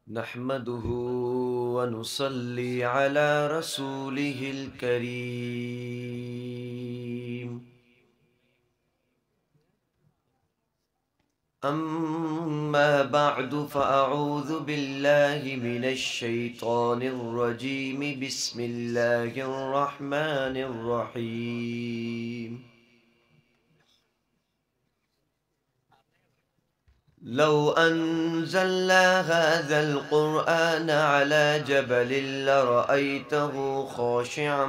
نحمده ونصلي على رسوله الكريم. أما بعد فأعوذ بالله من الشيطان الرجيم. بسم الله الرحمن الرحيم. لو أنزلنا هذا القرآن على جبل لرأيته خاشعا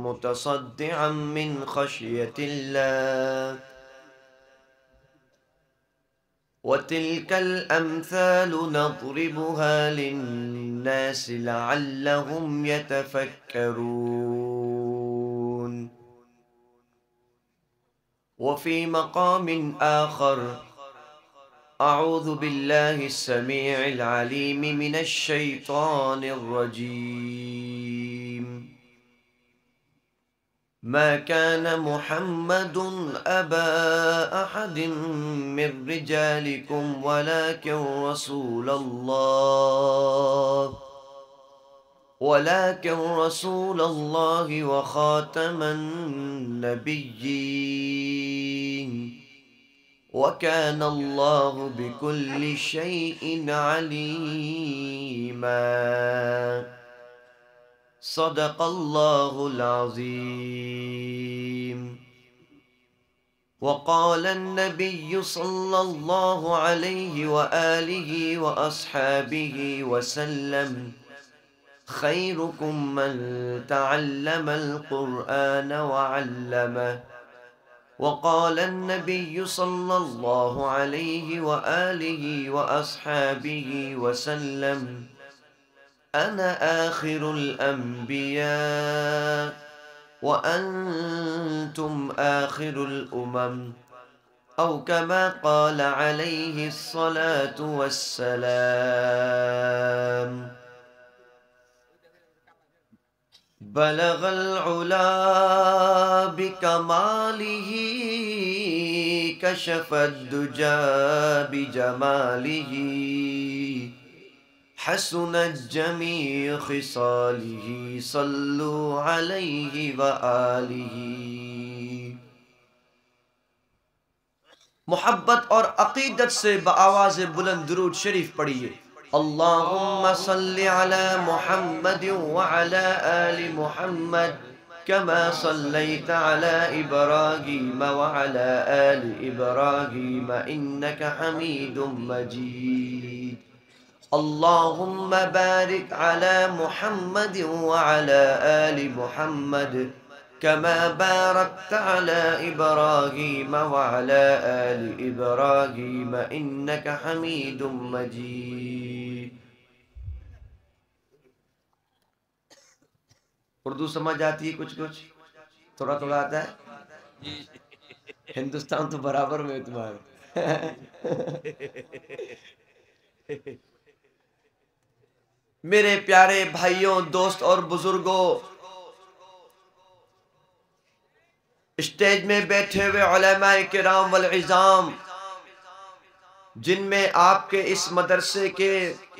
متصدعا من خشية الله. وتلك الأمثال نضربها للناس لعلهم يتفكرون. وفي مقام آخر أعوذ بالله السميع العليم من الشيطان الرجيم. ما كان محمد أبا أحد من رجالكم ولكن رسول الله وخاتم النبيين وكان الله بكل شيء عليما. صدق الله العظيم. وقال النبي صلى الله عليه وآله وأصحابه وسلم: خيركم من تعلم القرآن وعلمه. وقال النبي صلى الله عليه وآله وأصحابه وسلم: أنا آخر الأنبياء وأنتم آخر الأمم، أو كما قال عليه الصلاة والسلام. بلغ العلا بكماله كشف الدجى بجماله حسنت جميع خصاله صلوا عليه وآلہ. محبت اور عقیدت سے بآواز بلند درود شریف پڑھیے. اللہم صلی علی محمد وعلی آل محمد كما صليت على إبراهيم وعلى آل إبراهيم إنك حميد مجيد. اللهم بارك على محمد وعلى آل محمد كما باركت على إبراهيم وعلى آل إبراهيم إنك حميد مجيد. اردو سمجھ آتی ہے کچھ تھوڑا تھوڑا آتا ہے. ہندوستان تو برابر میں تمہارے. میرے پیارے بھائیوں، دوست اور بزرگوں، اسٹیج میں بیٹھے ہوئے علماء کرام والعظام، جن میں آپ کے اس مدرسے کے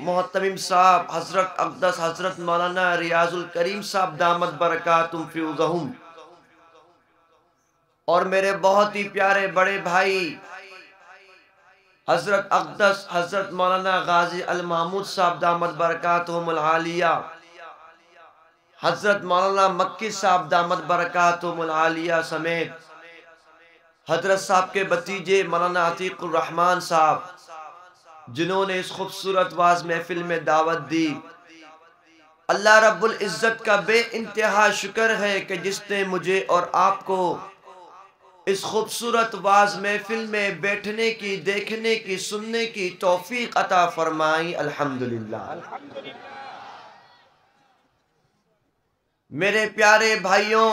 محتمم صاحب حضرت اقدس حضرت مولانا ریاض الکریم صاحب دامت برکاتہم فیوضہم، اور میرے بہت ہی پیارے بڑے بھائی حضرت اقدس حضرت مولانا غازی المحمود صاحب دامت برکاتہم العالیہ، حضرت مولانا مکی صاحب دامت برکاتہم العالیہ سمیت حضرت صاحب کے بھتیجے مولانا عتیق الرحمن صاحب، جنہوں نے اس خوبصورت واز محفل میں دعوت دی. اللہ رب العزت کا بے انتہا شکر ہے کہ جس نے مجھے اور آپ کو اس خوبصورت واز محفل میں بیٹھنے کی، دیکھنے کی، سننے کی توفیق عطا فرمائی. الحمدللہ. میرے پیارے بھائیوں،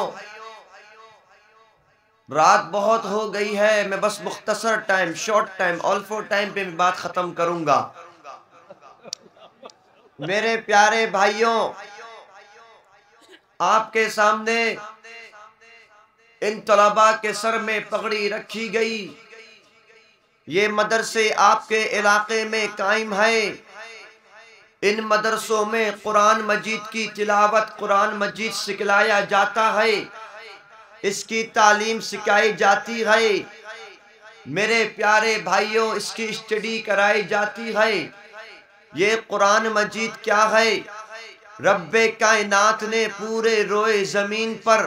رات بہت ہو گئی ہے. میں بس مختصر ٹائم، شارٹ ٹائم، آل فور ٹائم پہ میں بات ختم کروں گا. میرے پیارے بھائیوں، آپ کے سامنے ان طلباء کے سر میں پگڑی رکھی گئی. یہ مدرسے آپ کے علاقے میں قائم ہے. ان مدرسوں میں قرآن مجید کی تلاوت، قرآن مجید سکھلایا جاتا ہے، اس کی تعلیم سکھائی جاتی ہے، میرے پیارے بھائیوں اس کی اسٹڈی کرائی جاتی ہے۔ یہ قرآن مجید کیا ہے؟ رب کائنات نے پورے روئے زمین پر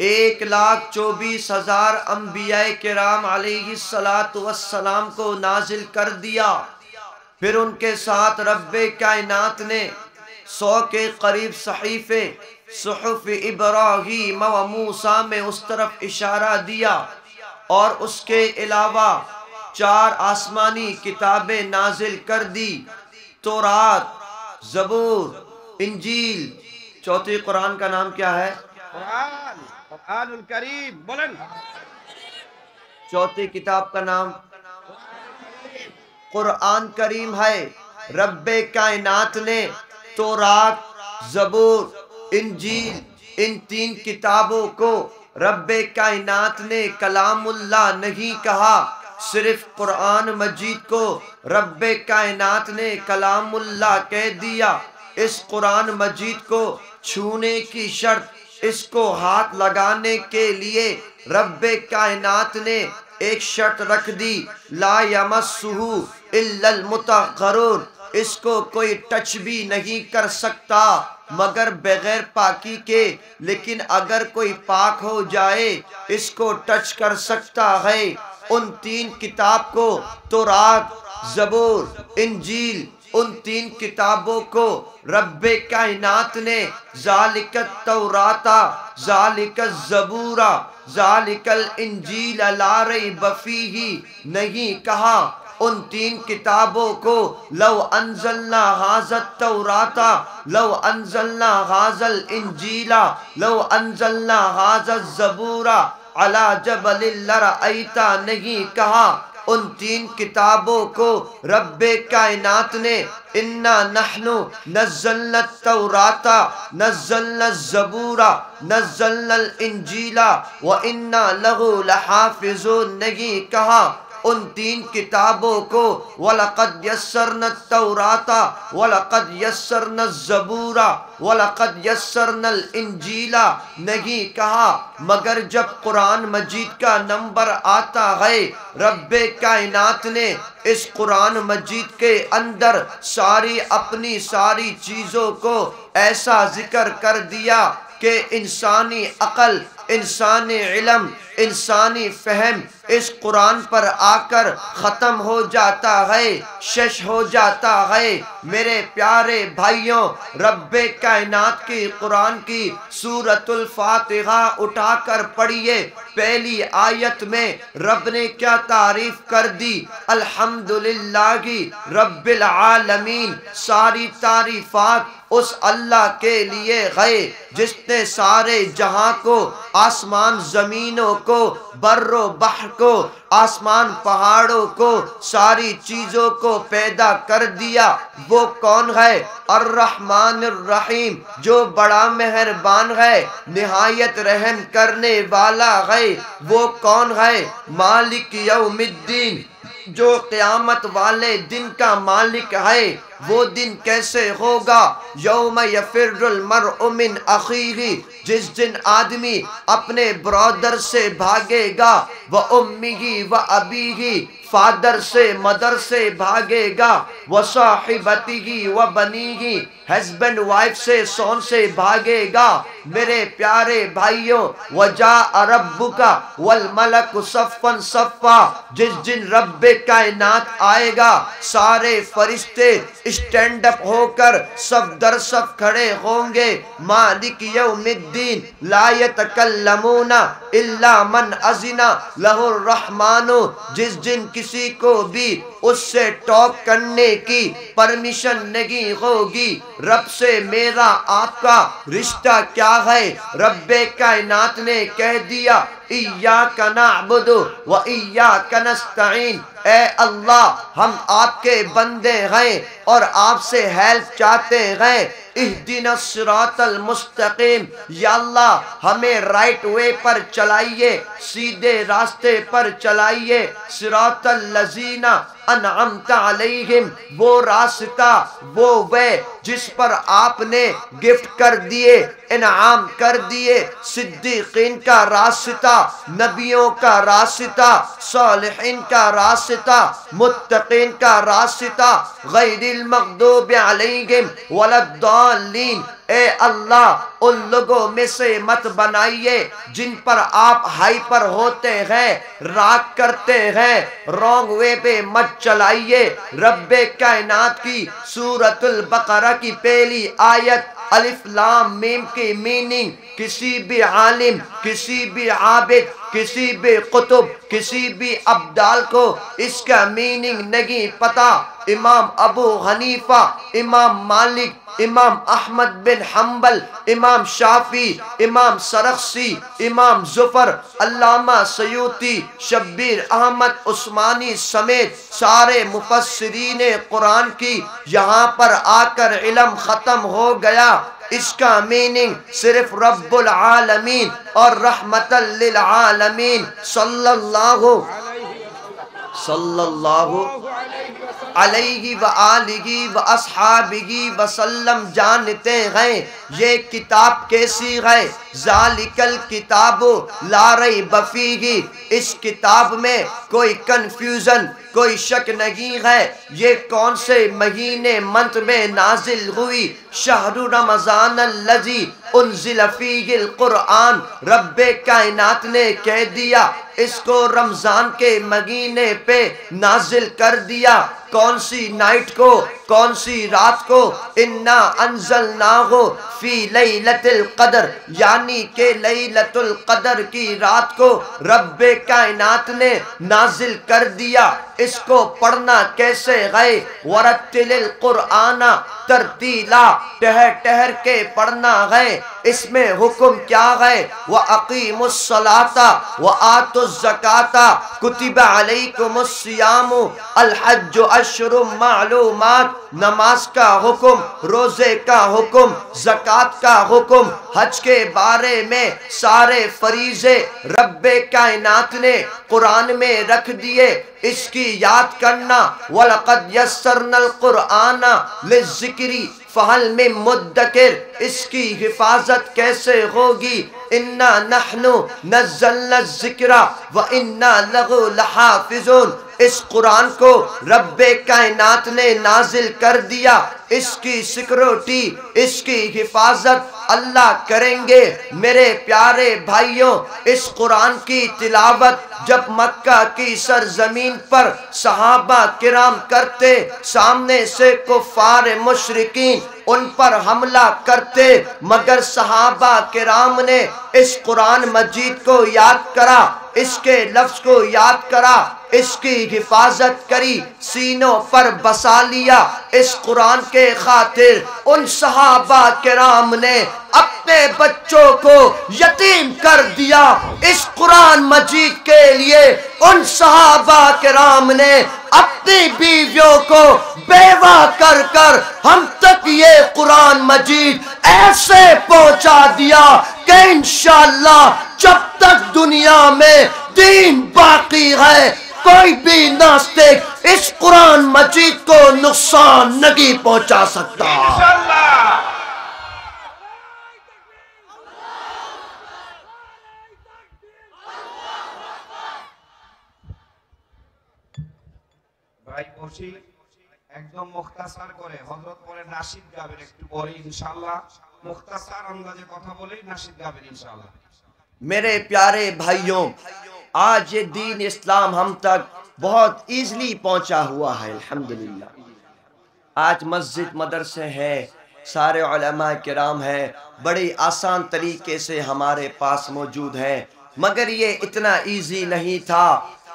1,24,000 انبیاء کرام علیہ السلام کو نازل کر دیا، پھر ان کے ساتھ رب کائنات نے 100 کے قریب صحیفے صحف ابراہیم و موسیٰ میں اس طرف اشارہ دیا، اور اس کے علاوہ 4 آسمانی کتابیں نازل کر دی، تورات، زبور، انجیل۔ چوتھی قرآن کا نام کیا ہے؟ قرآن الکریم، بلند۔ چوتھی کتاب کا نام قرآن کریم ہے۔ رب کائنات نے تورات، زبور، انجیل، ان 3 کتابوں کو رب کائنات نے کلام اللہ نہیں کہا، صرف قرآن مجید کو رب کائنات نے کلام اللہ کہہ دیا۔ اس قرآن مجید کو چھونے کی شرط، اس کو ہاتھ لگانے کے لیے رب کائنات نے ایک شرط رکھ دی، لا یمسہ الا المطہرون، اس کو کوئی ٹچ بھی نہیں کر سکتا مگر بغیر پاکی کے، لیکن اگر کوئی پاک ہو جائے اس کو ٹچ کر سکتا ہے۔ ان 3 کتاب کو، تورات، زبور، انجیل، ان 3 کتابوں کو رب کائنات نے ذالک التوراۃ، ذالک الزبور، ذالک الانجیل لا ریب فیہ نہیں کہا۔ ان 3 کتابوں کو لو انزلنا ھذا التوراۃ، لو انزلنا ھذا الانجیل، لو انزلنا ھذا الزبور علی جبل لرأیت نہیں کہا۔ ان 3 کتابوں کو رب کائنات نے انا نحن نزلنا التوراۃ، نزلنا الزبور، نزلنا الانجیل وَإِنَّا لَهُ لَحَافِظُونَ نہیں کہا۔ ان 3 کتابوں کو وَلَقَدْ يَسَّرْنَا التَّوْرَاةَ وَلَقَدْ يَسَّرْنَا الزَّبُورَ وَلَقَدْ يَسَّرْنَا الْإِنْجِيلَ نہیں کہا، مگر جب قرآن مجید کا نمبر آتا ہے رب کائنات نے اس قرآن مجید کے اندر اپنی ساری چیزوں کو ایسا ذکر کر دیا کہ انسانی عقل، انسانی علم، انسانی فہم اس قرآن پر آ کر ختم ہو جاتا ہے، شش ہو جاتا ہے۔ میرے پیارے بھائیوں، رب کائنات کی قرآن کی سورۃ الفاتحہ اٹھا کر پڑھیے۔ پہلی آیت میں رب نے کیا تعریف کر دی؟ الحمدللہ رب العالمین، ساری تعریفات اس اللہ کے لیے ہے جس نے سارے جہاں کو، آسمان زمینوں کو، بر و بحر کو، آسمان پہاڑوں کو، ساری چیزوں کو پیدا کر دیا۔ وہ کون ہے؟ الرحمن الرحیم، جو بڑا مہربان ہے، نہایت رحم کرنے والا ہے۔ وہ کون ہے؟ مالک یوم الدین، جو قیامت والے دن کا مالک ہے۔ وہ دن کیسے ہوگا؟ یوم یفر المرء من اخیہ، جس دن آدمی اپنے برادر سے بھاگے گا، وامہ وابیہ، فادر سے مدر سے بھاگے گا، وصاحبتہ وبنیہ، ہسبینڈ وائف سے سون سے بھاگے گا۔ میرے پیارے بھائیوں، وجاء ربک والملک صفا صفا، جس دن رب کائنات آئے گا سارے فرشتے اسٹینڈ اپ ہو کر صف در صف کھڑے ہوں گے۔ مالک یوم الدین، لا یتکلمون الا من اذن لہ الرحمن، جس دن کسی کو بھی اس سے ٹاک کرنے کی پرمیشن نہیں ہوگی۔ رب سے میرا آپ کا رشتہ کیا ہے؟ رب کائنات نے کہہ دیا، ایاک نعبد و ایاک نستعین، اے اللہ ہم آپ کے بندے ہیں اور آپ سے ہیلپ چاہتے ہیں۔ اہدنا الصراط المستقیم، یا اللہ ہمیں رائٹ وے پر چلائیے، سیدھے راستے پر چلائیے۔ صراط الذین انعمت علیہم، وہ راستہ، وہ جس پر آپ نے گفٹ کر دیے، انعام کر دیے، صدیقین کا راستہ، نبیوں کا راستہ، صالحین کا راستہ، متقین کا راستہ، غیر المغضوب علیہم ولا الضالین۔ اے اللہ ان لوگوں میں سے مت بنائیے جن پر آپ ہائپر ہوتے ہیں، راگ کرتے ہیں، رونگ وے پہ مت چلائیے۔ رب کائنات کی سورۃ البقرہ کی پہلی آیت الف لام میم کی میننگ کسی بھی عالم، کسی بھی عابد، کسی بھی قطب، کسی بھی ابدال کو اس کا میننگ نہیں پتا۔ امام ابو حنیفہ، امام مالک، امام احمد بن حنبل، امام شافعی، امام سرخسی، امام ظفر، علامہ سیوطی، شبیر احمد عثمانی سمیت سارے مفسرین قرآن کی یہاں پر آ کر علم ختم ہو گیا۔ اس کا میننگ صرف رب العالمین اور رحمت للعالمین صلی اللہ علیہ وآلہ وآصحابہ وسلم جانتے ہیں۔ یہ کتاب کیسی ہے؟ ذالک الکتاب لا ریب فیہ، اس کتاب میں کوئی کنفیوژن، کوئی شک نہیں ہے۔ یہ کون سے مہینے منتھ میں نازل ہوئی؟ شہر رمضان الذی انزل فیہ القرآن، رب کائنات نے کہہ دیا اس کو رمضان کے مہینے پہ نازل کر دیا۔ کون سی نائٹ کو، کون سی رات کو؟ انا انزلناہ فی لیلۃ القدر، یعنی کہ لیلۃ القدر کی رات کو رب کائنات نے نازل کر دیا۔ اس کو پڑھنا کیسے ہے؟ ورتل القرآن ترتیلا، ٹہر ٹہر کے پڑھنا ہے۔ اس میں حکم کیا ہے؟ وَأَقِيمُوا الصَّلَاةَ وَآتُوا الزَّكَاةَ كُتِبَ عَلَيْكُمُ الصِّيَامُ الْحَجُّ أَشْهُرٌ مَّعْلُومَاتٌ، نماز کا حکم، روزے کا حکم، زکوٰۃ کا حکم، حج کے بارے میں سارے فریضے رب کائنات نے قرآن میں رکھ دیے۔ اس کی یاد کرنا، وَلَقَدْ يَسَّرْنَا الْقُرْآنَ لِلذِّكْرِ فَهَلْ مِن مُدَّكِرٍ، اس کی حفاظت کیسے ہوگی؟ اِنَّا نَحْنُ نَزَّلْنَا الذِّكْرَ وَإِنَّا لَهُ لَحَافِظُونَ، اس قرآن کو رب کائنات نے نازل کر دیا۔ اس کی سیکورٹی، اس کی حفاظت اللہ کریں گے۔ میرے پیارے بھائیوں، اس قرآن کی تلاوت جب مکہ کی سرزمین پر صحابہ کرام کرتے، سامنے سے کفار مشرکین ان پر حملہ کرتے، مگر صحابہ کرام نے اس قرآن مجید کو یاد کرا، اس کے لفظ کو یاد کرا، اس کی حفاظت کری، سینوں پر بسا لیا۔ اس قرآن کے خاطر ان صحابہ کرام نے اپنے بچوں کو یتیم کر دیا۔ اس قرآن مجید کے لیے ان صحابہ کرام نے اپنی بیویوں کو بیوہ کر کر ہم تک یہ قرآن مجید ایسے پہنچا دیا کہ انشاءاللہ جب تک دنیا میں دین باقی ہے کوئی بھی ناستک اس قرآن مجید کو نقصان نہیں پہنچا سکتا۔ ভাই বসি একদম মুখতাসার করে হযরত পরে নাশিদ গাবেন একটু পরে ইনশাআল্লাহ, মুখতাসার আন্দাজে কথা বলেই নাশিদ গাবেন ইনশাআল্লাহ۔ میرے پیارے بھائیوں، آج یہ دین اسلام ہم تک بہت ایزلی پہنچا ہوا ہے الحمدللہ۔ آج مسجد مدرسے ہیں، سارے علماء کرام ہیں، بڑی آسان طریقے سے ہمارے پاس موجود ہیں، مگر یہ اتنا ایزی نہیں تھا۔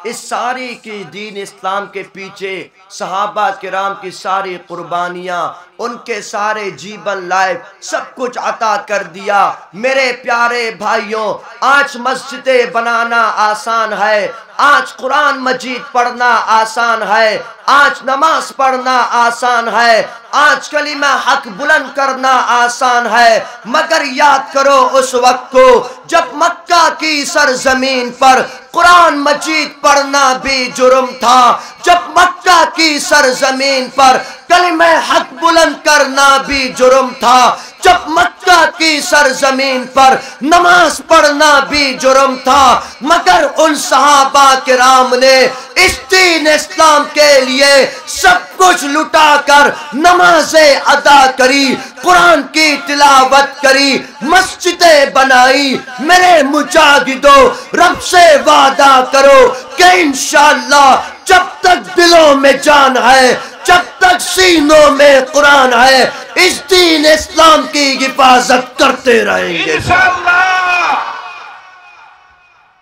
اس ساری کی دین اسلام کے پیچھے صحابہ کرام کی ساری قربانیاں، ان کے سارے جیون لائف سب کچھ عطا کر دیا۔ میرے پیارے بھائیوں، آج مسجدیں بنانا آسان ہے، آج قرآن مجید پڑھنا آسان ہے، آج نماز پڑھنا آسان ہے، آج کلمہ حق بلند کرنا آسان ہے، مگر یاد کرو اس وقت کو جب مکہ کی سرزمین پر قرآن مجید پڑھنا بھی جرم تھا، جب مکہ کی سرزمین پر کلمہ حق بلند کرنا بھی جرم تھا، جب مکہ کی سرزمین پر نماز پڑھنا بھی جرم تھا، مگر ان صحابہ کرام نے اس دین اسلام کے لیے سب کچھ لٹا کر نمازیں ادا کری، قرآن کی تلاوت کری، مسجدیں بنائی۔ میرے مجاہدوں، رب سے وعدہ کرو کہ انشاءاللہ جب تک دلوں میں جان ہے، جب تک سینوں میں قرآن ہے، اس دین اسلام کی حفاظت کرتے رہیں گے انشاءاللہ۔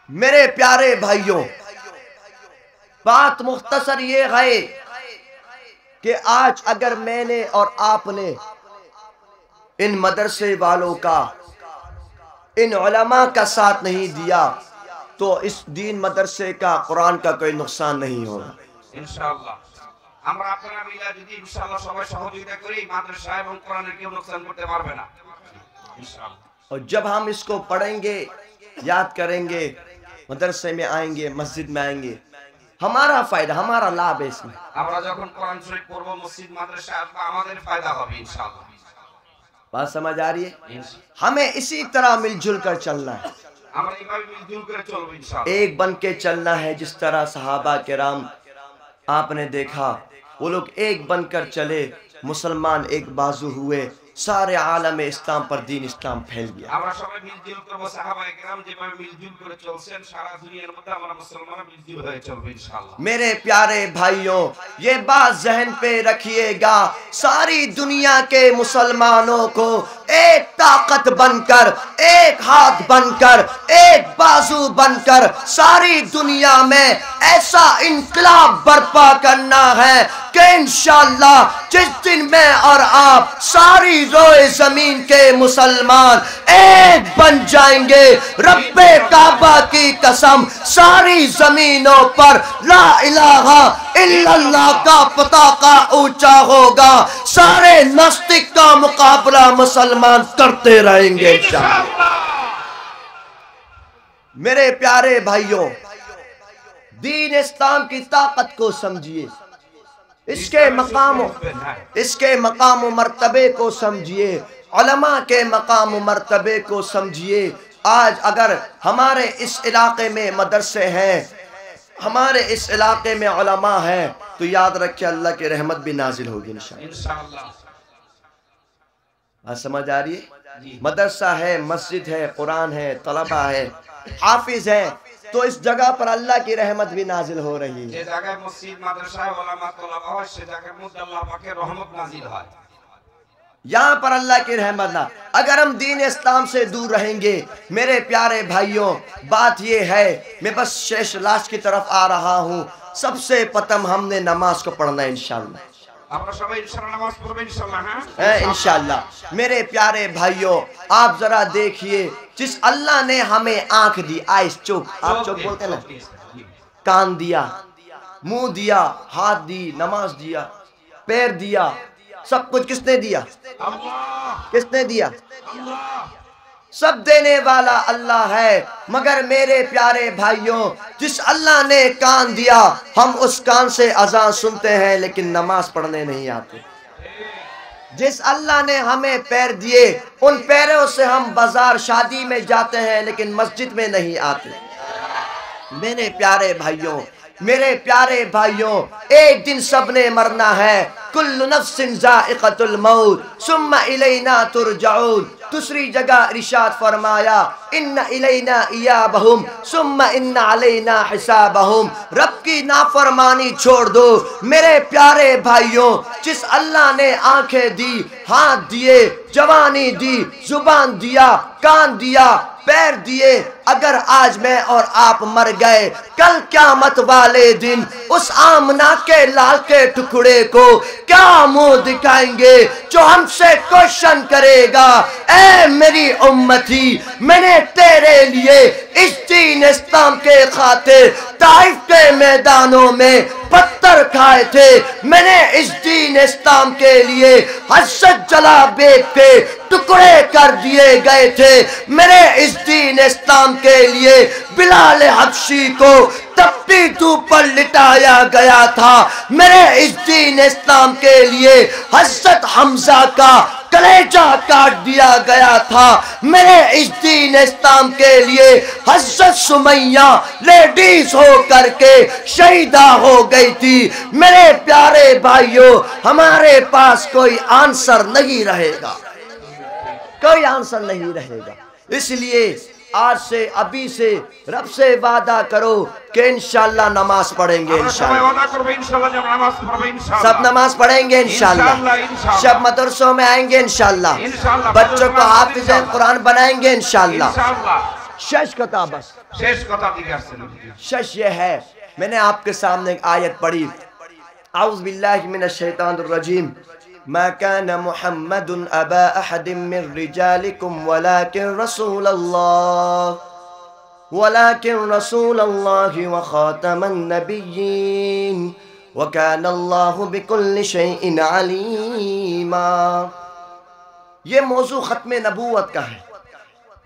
میرے پیارے بھائیوں، بات مختصر یہ ہے کہ آج اگر میں نے اور آپ نے ان مدرسے والوں کا، ان علماء کا ساتھ نہیں دیا تو اس دین مدرسے کا، قرآن کا کوئی نقصان نہیں ہوگا ইনশাআল্লাহ। আমরা আপনারা মিলে যদি ইনশাআল্লাহ সবাই সহযোগিতা করি, মাদ্রাসা এবং কোরআনের কেউ নোকসান করতে পারবে না ইনশাআল্লাহ। اور جب ہم اس کو پڑھیں گے، یاد کریں گے، مدرسے میں آئیں گے، مسجد میں آئیں گے، ہمارا فائدہ، ہمارا لابھ ہے اس میں۔ আমরা যখন কোরআন শরীফ পড়ব, মসজিদ মাদ্রাসা আসবে, আমাদের ফায়দা হবে ইনশাআল্লাহ। بات سمجھ آ رہی ہے؟ ہمیں اسی طرح مل جل کر چلنا ہے، আমরা এইভাবে মিলজুল করে চলবো ইনশাআল্লাহ। ایک بن کے چلنا ہے، جس طرح صحابہ کرام آپ نے دیکھا وہ لوگ ایک بن کر چلے، مسلمان ایک بازو ہوئے، سارے عالم اسلام پر دین اسلام پھیل گیا۔ আমরা সবাই মিলজুল করব, সাহাবায়ে কেরাম যেভাবে মিলজুল করে চলছেন, সারা দুনিয়ার মধ্যে আমরা মুসলমানরা মিলজুল হয়ে চলবো ইনশাআল্লাহ। میرے پیارے بھائیوں، یہ بات ذہن پہ رکھیے گا، ساری دنیا کے مسلمانوں کو ایک طاقت بن کر، ایک ہاتھ بن کر، ایک بازو بن کر ساری دنیا میں ایسا انقلاب برپا کرنا ہے کہ انشاءاللہ جس دن میں اور آپ ساری روئے زمین کے مسلمان ایک بن جائیں گے، رب کعبہ کی قسم ساری زمینوں پر لا الہ الا اللہ کا پتاقہ اونچا ہوگا، سارے ناستک کا مقابلہ مسلمان کرتے رہیں گے انشاءاللہ۔ میرے پیارے بھائیوں، دین اسلام کی طاقت کو سمجھیے، اس کے مقام و مرتبے کو سمجھیے، علماء کے مقام و مرتبے کو سمجھیے۔ آج اگر ہمارے اس علاقے میں مدرسے ہیں، ہمارے اس علاقے میں علماء ہیں، تو یاد رکھیں اللہ کی رحمت بھی نازل ہوگی انشاءاللہ۔ بات سمجھ آ رہی ہے؟ مدرسہ ہے، مسجد ہے، قرآن ہے، طلبہ ہے، حافظ ہے، تو اس جگہ پر اللہ کی رحمت بھی نازل ہو رہی ہے۔ যে জায়গায় মসজিদ মাদ্রাসা ওলামা তোলাবা হয়, সে জায়গার মধ্যে আল্লাহ পাকের রহমত নাজিল হয়। یہاں پر اللہ کی رحمت نہ، اگر ہم دین اسلام سے دور رہیں گے، میرے پیارے بھائیوں، بات یہ ہے، میں بس شیش لاش کی طرف آ رہا ہوں، سب سے پتم ہم نے نماز کو پڑھنا ہے انشاءاللہ، আমরা সবাই ইনশাআল্লাহ নামাজ পড়ব ইনশাআল্লাহ। হ্যাঁ انشاءاللہ۔ میرے پیارے بھائیوں، آپ ذرا دیکھیے، جس اللہ نے ہمیں آنکھ دی، آئیس، چوک، آپ چوک بولتے ہیں نا، کان دیا، منہ دیا، ہاتھ دی، نماز دیا، پیر دیا، سب کچھ کس نے دیا؟ کس نے دیا؟ سب دینے والا اللہ ہے، مگر میرے پیارے بھائیوں، جس اللہ نے کان دیا، ہم اس کان سے اذان سنتے ہیں لیکن نماز پڑھنے نہیں آتے۔ جس اللہ نے ہمیں پیر دیے، ان پیروں سے ہم بازار شادی میں جاتے ہیں لیکن مسجد میں نہیں آتے۔ میرے پیارے بھائیوں، میرے پیارے بھائیوں، ایک دن سب نے مرنا ہے، کل نفس ذائقۃ الموت ثم الینا ترجعون۔ دوسری جگہ ارشاد فرمایا، ان الینا ایابہم ثم ان علینا حسابہم۔ رب کی نافرمانی چھوڑ دو میرے پیارے بھائیوں، جس اللہ نے آنکھیں دی، ہاتھ دیے، جوانی دی، زبان دیا، کان دیا، پیر دیے اگر آج میں اور آپ مر گئے کل قیامت والے دن اس آمنہ کے لال کے ٹکڑے کو کیا منہ دکھائیں گے جو ہم سے کوشچن کرے گا اے میری امتی میں نے تیرے لیے اس دین اسلام کے خاطر طائف کے میدانوں میں پتھر کھائے تھے میں نے اس دین اسلام کے لیے حضرت جلا بیگ کے ٹکڑے کر دیے گئے تھے میں نے اس دین اسلام کے لیے بلال حبشی کو تپی تو پر لٹایا گیا تھا میں نے اس دین اسلام کے لیے حضرت حمزہ کا کلیجہ کاٹ دیا گیا تھا میں نے اس دین اسلام کے لیے حضرت سمیہ لیڈیز ہو کر کے شہیدہ ہو گئی تھی میرے پیارے بھائیوں ہمارے پاس کوئی آنسر نہیں رہے گا کوئی آنسر نہیں رہے گا اس لیے آج سے ابھی سے رب سے وعدہ کرو کہ انشاءاللہ نماز پڑھیں گے انشاءاللہ سب نماز پڑھیں گے انشاءاللہ شب مدرسوں میں آئیں گے انشاءاللہ بچوں کو حافظ قرآن بنائیں گے انشاءاللہ شش کتا بس شش یہ ہے میں نے آپ کے سامنے ایک آیت پڑھی اعوذ باللہ من الشیطان الرجیم ما كان محمد أبا أحد من رجالكم ولكن رسول الله وخاتم النبيين وكان الله بكل شيء عليما یہ موضوع ختم نبوت کا ہے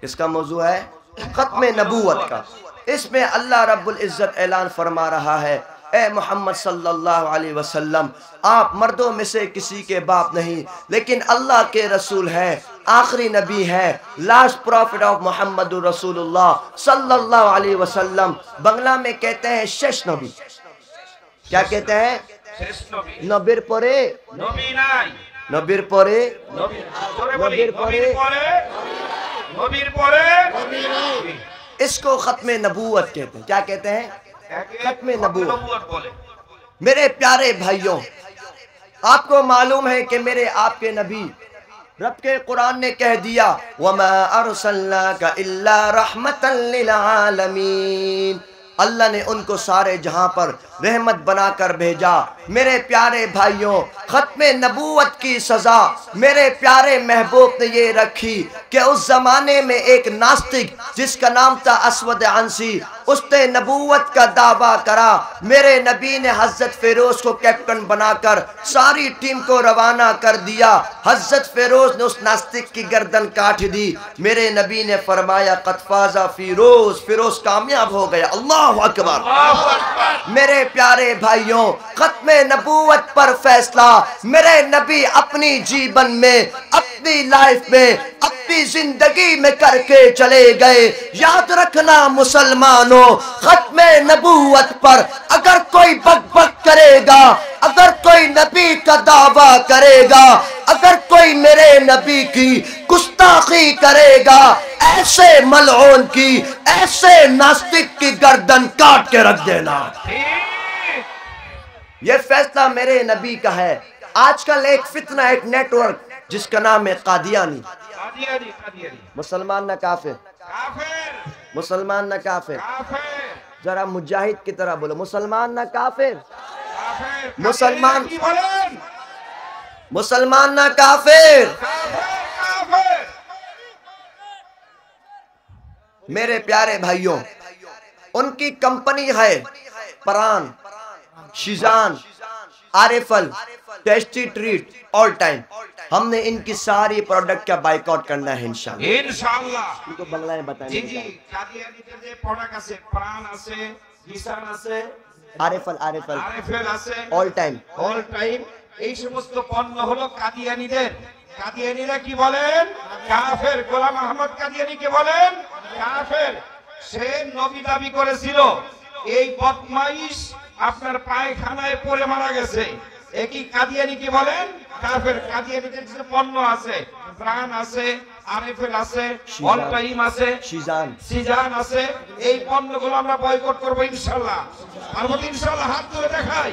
اس کا موضوع ہے ختم نبوت کا اس میں اللہ رب العزت اعلان فرما رہا ہے اے محمد صلی اللہ علیہ وسلم آپ مردوں میں سے کسی کے باپ نہیں لیکن اللہ کے رسول ہیں آخری نبی ہے لاسٹ پروفٹ آف محمد رسول اللہ صلی اللہ علیہ وسلم بنگلہ میں کہتے ہیں شش نبی کیا کہتے ہیں نبیر پورے نبیر پورے نبیر پورے اس کو ختم نبوت کہتے ہیں کیا کہتے ہیں ختم نبوت میرے پیارے بھائیوں آپ کو معلوم ہے کہ میرے آپ کے نبی رب کے قرآن نے کہہ دیا وَمَا أَرْسَلْنَاكَ إِلَّا رَحْمَةً لِلْعَالَمِينَ اللہ نے ان کو سارے جہاں پر رحمت بنا کر بھیجا میرے پیارے بھائیوں ختم نبوت کی سزا میرے پیارے محبوب نے یہ رکھی کہ اس زمانے میں ایک ناستک جس کا نام تھا اسود عنسی اس نے نبوت کا دعویٰ کرا میرے نبی نے حضرت فیروز کو کیپٹن بنا کر ساری ٹیم کو روانہ کر دیا حضرت فیروز نے اس ناستک کی گردن کاٹ دی میرے نبی نے فرمایا قد فاز فیروز فیروز کامیاب ہو گیا اللہ اکبر میرے پیارے بھائیوں ختم نبوت پر فیصلہ میرے نبی اپنی جیون میں اپنی لائف میں اپنی زندگی میں کر کے چلے گئے یاد رکھنا مسلمانوں ختم نبوت پر اگر کوئی بک بک کرے گا اگر کوئی نبی کا دعویٰ کرے گا اگر کوئی میرے نبی کی گستاخی کرے گا ایسے ملعون کی ایسے ناستک کی گردن کاٹ کے رکھ دینا یہ فیصلہ میرے نبی کا ہے آج کل ایک فتنہ ایک نیٹ ورک جس کا نام ہے قادیانی مسلمان نہ کافر مسلمان نہ کافر ذرا مجاہد کی طرح بولو مسلمان نہ کافر مسلمان نہ کافر میرے پیارے بھائیوں ان کی کمپنی ہے پران شیزان آرفل ٹیسٹی ٹریٹ آل ٹائم ہم نے ان کی ساری پروڈکٹ کا بائیکاٹ کرنا ہے انشاءاللہ ان کو بنگلہ میں بتائیں جی جی قادیانی যে প্রোডাক্ট আছে প্রাণ আছে জিসান আছে আরএফএল আছে অল টাইম এই সমস্ত পণ্য হলো কাদিয়ানীদের কাদিয়ানীরা কি বলেন কাফের গোলাম আহমদ কাদিয়ানী কে বলেন কাফের সে নবী দাবি করেছিল এই বদমাইশ আপনার পায়খানায় পড়ে মারা গেছে একই কাদিয়ানী কি বলেন কাফের কাদিয়ানীদের যে পণ্য আছে প্রাণ আছে আরএফএল আছে অল টাইম আছে সিজান আছে এই পণ্যগুলো আমরা বয়কট করব ইনশাআল্লাহ আর বলি ইনশাআল্লাহ হাত তুলে দেখাই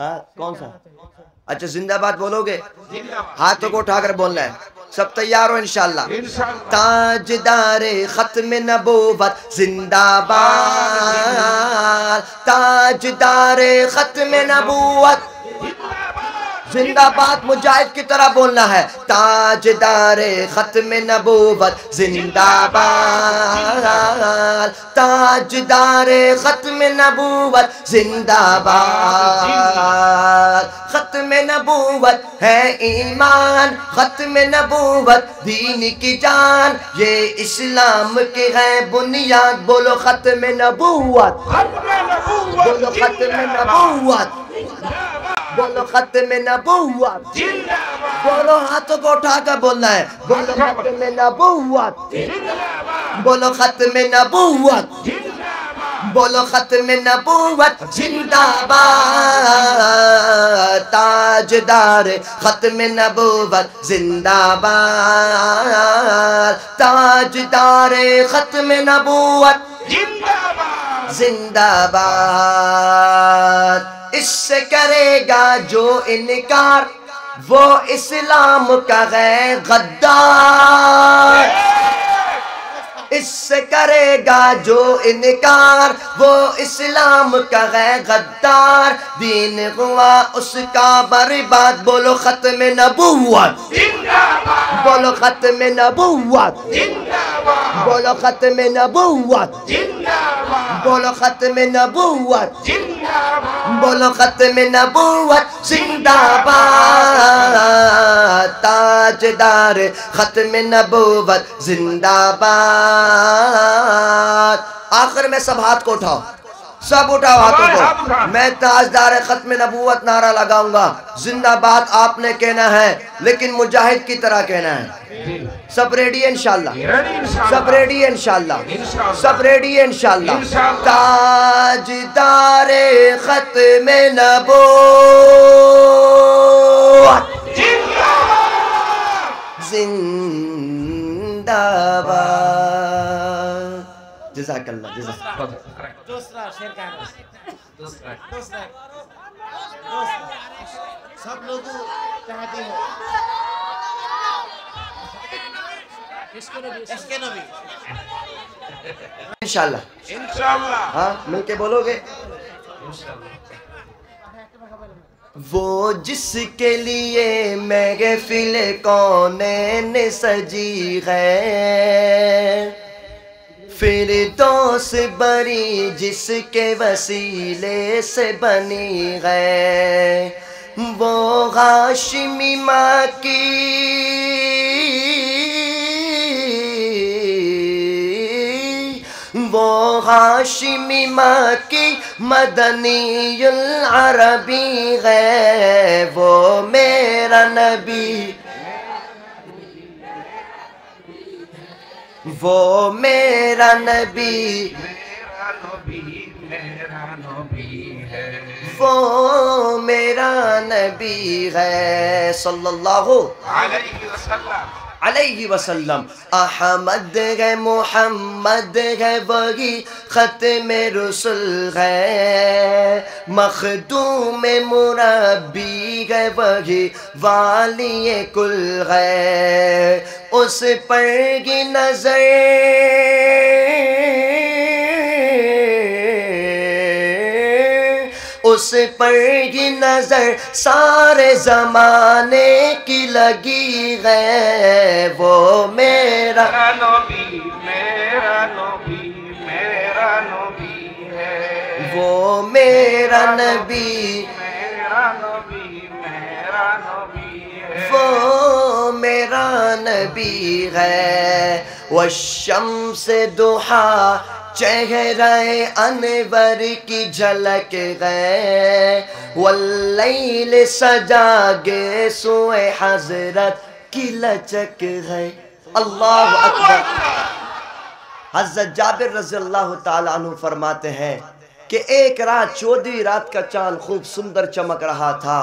ہاں کون سا؟ اچھا زندہ باد بولو گے؟ زندہ باد ہاتھوں کو اٹھا کر بولنا ہے. سب تیار ہو انشاءاللہ؟ انشاءاللہ. تاجدار ختم نبوت زندہ باد. تاجدار ختم نبوت زندہ باد. مجاہد کی طرح بولنا ہے. تاجدار ختم نبوت زندہ باد. تاجدار ختم نبوت زندہ باد. ختم نبوت ہے ایمان، ختم نبوت دین کی جان، یہ اسلام کی ہے بنیاد. بولو ختم نبوت، ختم نبوت بولو ختم نبوت، بولو ختم نبوت. زندہ باد. بولو ہاتھوں کو اٹھا کر بولنا ہے. بولو ختم نبوت، بولو ختم نبوت، بولو ختم نبوت زندہ باد. تاجدار ختم نبوت زندہ باد. تاجدار ختم نبوت زندہ باد. زندہ باد. اس سے کرے گا جو انکار وہ اسلام کا ہے غدار. اس سے کرے گا جو انکار وہ اسلام کا ہے غدار. دین ہوا اس کا برباد. بولو ختم نبوت، بولو ختم نبوت، بولو ختم نبوت، بولو ختم نبوت، بولو ختم نبوت زندہ باد. تاجدار ختم نبوت زندہ باد. آخر میں سب ہاتھ کو اٹھاؤ، سب اٹھاؤ ہاتھوں کو. میں تاجدار ختم نبوت نعرہ لگاؤں گا. زندہ باد آپ نے کہنا ہے لیکن مجاہد کی طرح کہنا ہے. سب ریڈی ہے انشاءاللہ؟ سب ریڈی ہے انشاءاللہ؟ سب ریڈی ہے انشاءاللہ؟ تاجدار ختم نبوت زندہ باد. جزاک اللہ. دوسرا شیر کا دوسرا سب لوگ چاہتے ہیں اس کے نبی انشاءاللہ. انشاءاللہ. ہاں مل کے بولو گے. وہ جس کے لیے محفل کونین سجی ہے، فردوس بری جس کے وسیلے سے بنی ہے. وہ ہاشمی ماں کی وہ ہاشمی ماں کی مدنی العربی ہے. وہ میرا نبی، وہ میرا نبی، وہ میرا نبی ہے صلی اللہ علیہ وسلم. احمد ہے محمد ہے وہی ختم رسل ہے. مخدوم مربی ہے وہی والی کل ہے. اس پر کی نظر اس پر کی نظر سارے زمانے کی لگی ہے. وہ میرا نبی، میرا نبی، میرا نبی ہے. وہ میرا نبی، میرا نبی، میرا نبی ہے. وہ میرا نبی ہے. والشمس ضحیٰ چہرہ انور کی جھلک ہے. واللیل سجا گے سوئے حضرت کی لچک ہے. اللہ اکبر. حضرت جابر رضی اللہ تعالیٰ عنہ فرماتے ہیں کہ ایک رات 14ویں رات کا چاند خوب سندر چمک رہا تھا.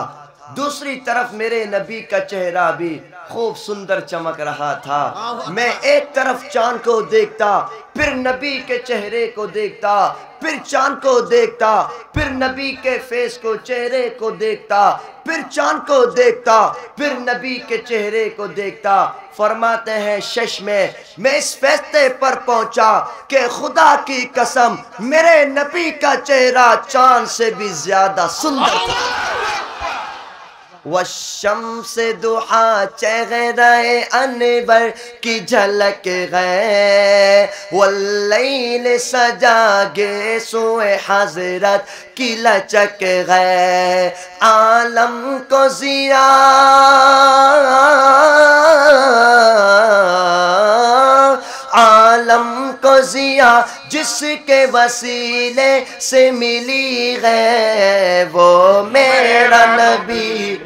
دوسری طرف میرے نبی کا چہرہ بھی خوب سندر چمک رہا تھا. میں ایک طرف چاند کو دیکھتا, پھر نبی کے چہرے کو دیکھتا, پھر چاند کو دیکھتا, پھر نبی کے فیس کو, چہرے کو دیکھتا, پھر چاند کو دیکھتا, پھر نبی کے چہرے کو دیکھتا. فرماتے ہیں شش میں اس فیصلے پر پہنچا کہ خدا کی قسم میرے نبی کا چہرہ چاند سے بھی زیادہ سندر تھا. والشمس دحا چہرہ انور کی جھلک ہے, واللیل سجا گیسوئے حضرت کی لچک ہے. عالم کو ضیا عالم کو ضیا جس کے وسیلے سے ملی ہے, وہ میرا نبی,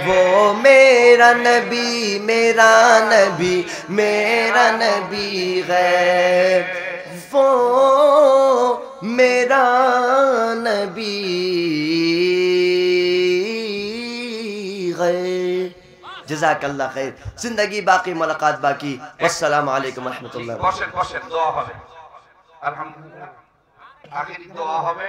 وہ میرا نبی, میرا نبی, میرا نبی ہے, وہ میرا نبی ہے. جزاک اللہ خیر. زندگی باقی, ملاقات باقی. والسلام علیکم ورحمۃ اللہ. বসেন বসেন, দোয়া হবে আলহামদুলিল্লাহ. আখেরি দোয়া হবে.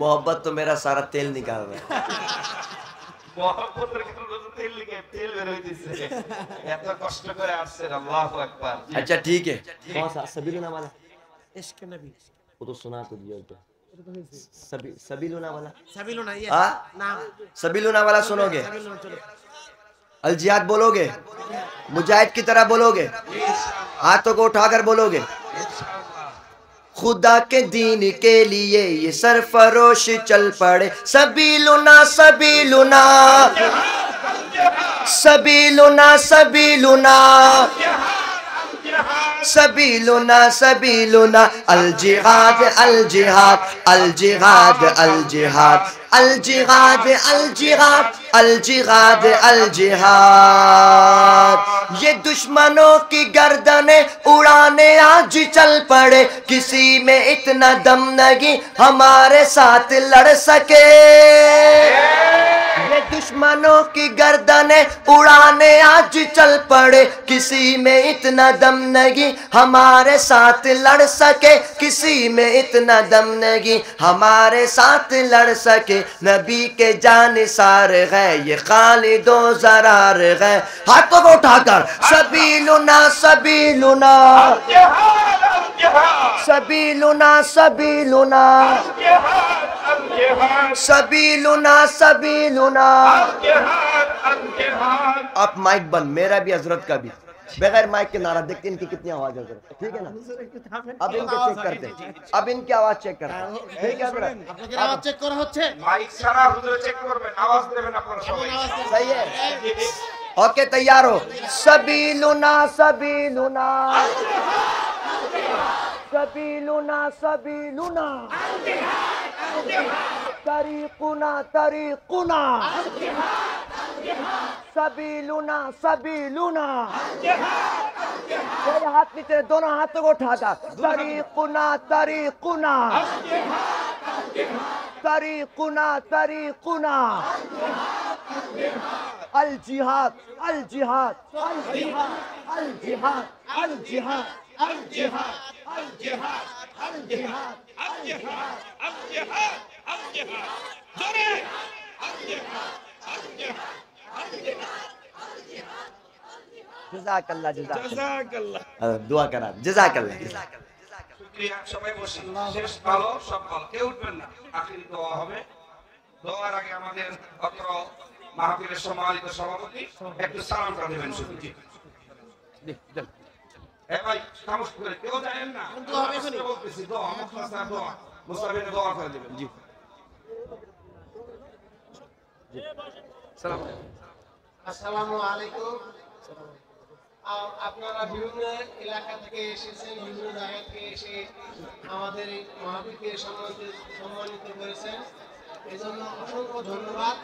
محبت تو میرا سارا تیل نکال رہا ہے. মহব্বতের কিন্তু তেল লিখে তেল বের হইতেছে, এত কষ্ট করে আসছেন. আল্লাহু আকবার. اچھا ٹھیک ہے. کون سا سبیلونا والا؟ عشق نبی. وہ تو سنا تو دیا کیا. سبیلونا والا, سبیلونا یہ ہاں نام. سبیلونا والا سنو گے؟ سبیلونا چلو. الجہاد بولو گے؟ مجاہد کی طرح بولو گے؟ ہاتھوں کو اٹھا کر بولو گے؟ خدا کے دین کے لیے یہ سرفروش چل پڑے. سبیلونا سبیلونا سبیلونا سبیلونا سبیلونا سبیلونا. الجہاد الجہاد الجہاد الجہاد الجہاد الجہاد الجہاد الجہاد. یہ دشمنوں کی گردنیں اڑانے آج چل پڑے, کسی میں اتنا دم نہیں ہمارے ساتھ لڑ سکے. یہ دشمنوں کی گردنیں اڑانے آج چل پڑے, کسی میں اتنا دم نہیں ہمارے ساتھ لڑ سکے, کسی میں اتنا دم نہیں ہمارے ساتھ لڑ سکے. نبی کے جانثار ہے یہ خالد و زرار ہے. ہاتھوں کو اٹھا کر سبیلنا سبیلنا سبیلنا سبیلنا سبیلنا سبیلنا. آپ مائک بند, میرا بھی حضرت کا بھی. بغیر مائک کے نعرہ دیکھتے ان کی کتنی آواز ہے حضرت, ٹھیک ہے نا؟ اب ان کو چیک کرتے ہیں, اب ان کی آواز چیک کرتے ہیں, ٹھیک ہے حضرت؟ আপনাদের আওয়াজ চেক করা হচ্ছে. মাইক ছাড়া হুজুর চেক করবেন, আওয়াজ দেবেন আপনারা সবাই. صحیح ہے. اوکے تیار ہو. سبیلنا سبیلنا سبیلنا سبیلنا طریقنا طریقنا سبیلنا سبیلنا. میرے ہاتھ نیچے, دونوں ہاتھوں کو اٹھا کر طریقنا طریقنا طریقنا طریقنا. الجہاد الجہاد الجہاد الجہاد الجہاد الجہاد الجہاد الجہاد جزاک اللہ جزاک اللہ. دعا کرا. جزاک اللہ. শুকরিয়া. সবাই বসি. শেষ ভালো, সব ভালো, কেউ উঠবেন না. আখেরি দোয়া হবে. দোয়ার আগে আমাদের অত্র মাহফিলের সম্মানিত সভাপতি একটু সালামটা দেবেন শুধু. ভাই খামোশ করে কেউ জানেন না, বলতেছি দোয়া মুখলাসা দোয়া মুসাফির দোয়া করে দেবেন. জি সালাম. আসসালামু আলাইকুম. আপনারা বিভিন্ন এলাকা থেকে এসেছেন, বিভিন্ন জায়গা থেকে এসে আমাদের এই মাহফিলকে সম্মানিত করেছেন, এজন্য অসংখ্য ধন্যবাদ.